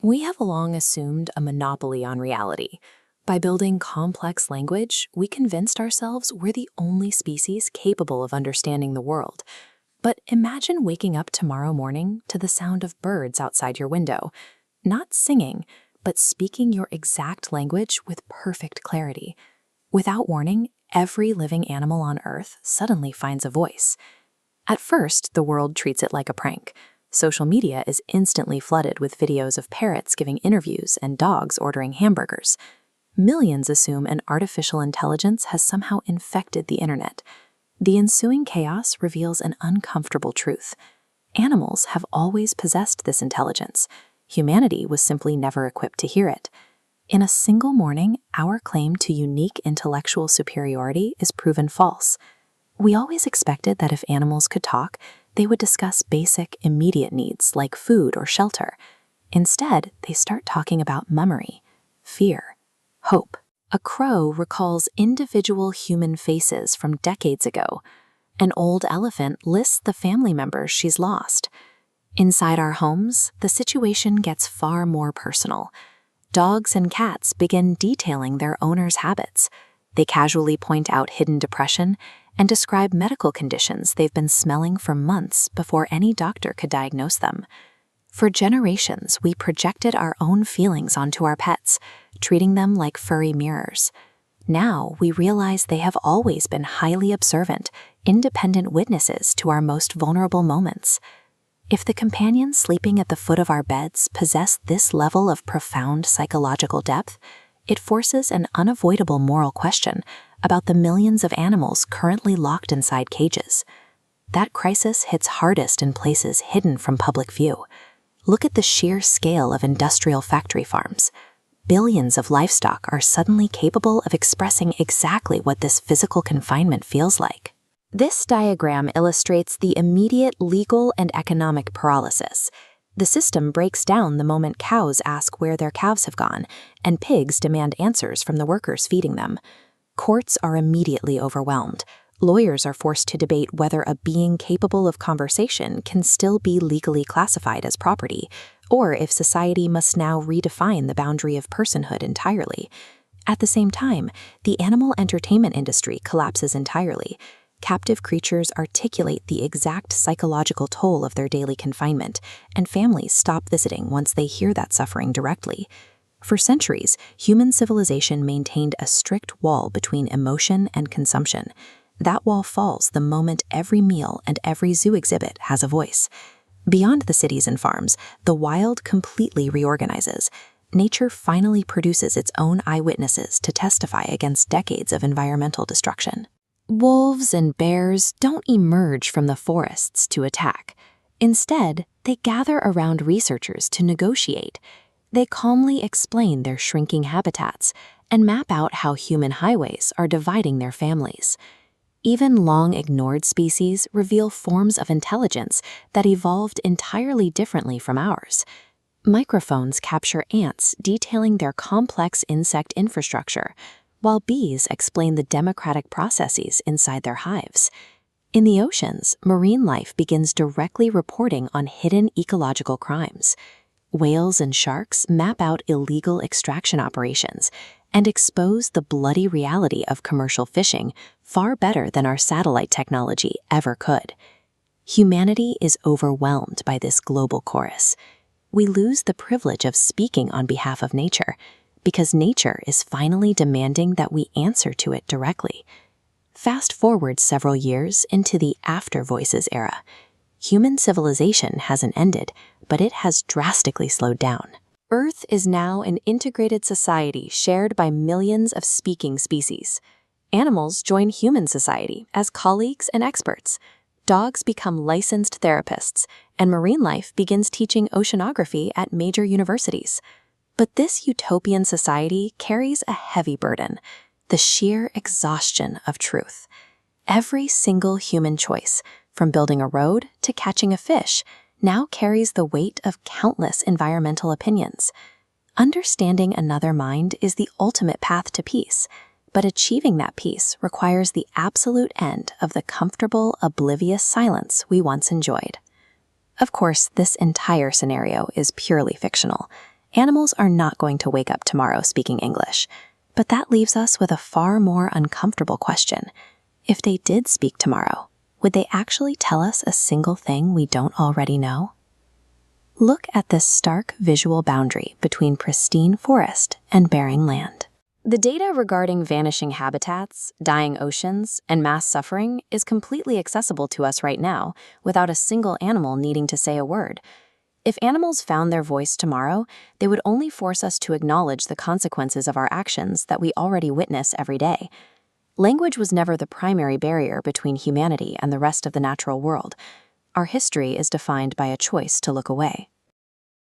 We have long assumed a monopoly on reality. By building complex language, we convinced ourselves we're the only species capable of understanding the world. But imagine waking up tomorrow morning to the sound of birds outside your window, not singing, but speaking your exact language with perfect clarity. Without warning, every living animal on Earth suddenly finds a voice. At first, the world treats it like a prank. Social media is instantly flooded with videos of parrots giving interviews and dogs ordering hamburgers. Millions assume an artificial intelligence has somehow infected the internet. The ensuing chaos reveals an uncomfortable truth. Animals have always possessed this intelligence. Humanity was simply never equipped to hear it. In a single morning, our claim to unique intellectual superiority is proven false. We always expected that if animals could talk, they would discuss basic, immediate needs like food or shelter. Instead, they start talking about memory, fear, hope. A crow recalls individual human faces from decades ago. An old elephant lists the family members she's lost. Inside our homes, the situation gets far more personal. Dogs and cats begin detailing their owners' habits. They casually point out hidden depression and describe medical conditions they've been smelling for months before any doctor could diagnose them. For generations, we projected our own feelings onto our pets, treating them like furry mirrors. Now we realize they have always been highly observant, independent witnesses to our most vulnerable moments. If the companions sleeping at the foot of our beds possess this level of profound psychological depth, it forces an unavoidable moral question about the millions of animals currently locked inside cages. That crisis hits hardest in places hidden from public view. Look at the sheer scale of industrial factory farms. Billions of livestock are suddenly capable of expressing exactly what this physical confinement feels like. This diagram illustrates the immediate legal and economic paralysis. The system breaks down the moment cows ask where their calves have gone, and pigs demand answers from the workers feeding them. Courts are immediately overwhelmed. Lawyers are forced to debate whether a being capable of conversation can still be legally classified as property, or if society must now redefine the boundary of personhood entirely. At the same time, the animal entertainment industry collapses entirely. Captive creatures articulate the exact psychological toll of their daily confinement, and families stop visiting once they hear that suffering directly. For centuries, human civilization maintained a strict wall between emotion and consumption. That wall falls the moment every meal and every zoo exhibit has a voice. Beyond the cities and farms, the wild completely reorganizes. Nature finally produces its own eyewitnesses to testify against decades of environmental destruction. Wolves and bears don't emerge from the forests to attack. Instead, they gather around researchers to negotiate. They calmly explain their shrinking habitats and map out how human highways are dividing their families. Even long-ignored species reveal forms of intelligence that evolved entirely differently from ours. Microphones capture ants detailing their complex insect infrastructure, while bees explain the democratic processes inside their hives. In the oceans, marine life begins directly reporting on hidden ecological crimes. Whales and sharks map out illegal extraction operations and expose the bloody reality of commercial fishing far better than our satellite technology ever could. Humanity is overwhelmed by this global chorus. We lose the privilege of speaking on behalf of nature, because nature is finally demanding that we answer to it directly. Fast forward several years into the After Voices era. Human civilization hasn't ended, but it has drastically slowed down. Earth is now an integrated society shared by millions of speaking species. Animals join human society as colleagues and experts. Dogs become licensed therapists, and marine life begins teaching oceanography at major universities. But this utopian society carries a heavy burden: the sheer exhaustion of truth. Every single human choice, from building a road to catching a fish, now carries the weight of countless environmental opinions. Understanding another mind is the ultimate path to peace, but achieving that peace requires the absolute end of the comfortable, oblivious silence we once enjoyed. Of course, this entire scenario is purely fictional. Animals are not going to wake up tomorrow speaking English, but that leaves us with a far more uncomfortable question. If they did speak tomorrow, would they actually tell us a single thing we don't already know? Look at this stark visual boundary between pristine forest and barren land. The data regarding vanishing habitats, dying oceans, and mass suffering is completely accessible to us right now without a single animal needing to say a word. If animals found their voice tomorrow, they would only force us to acknowledge the consequences of our actions that we already witness every day. Language was never the primary barrier between humanity and the rest of the natural world. Our history is defined by a choice to look away.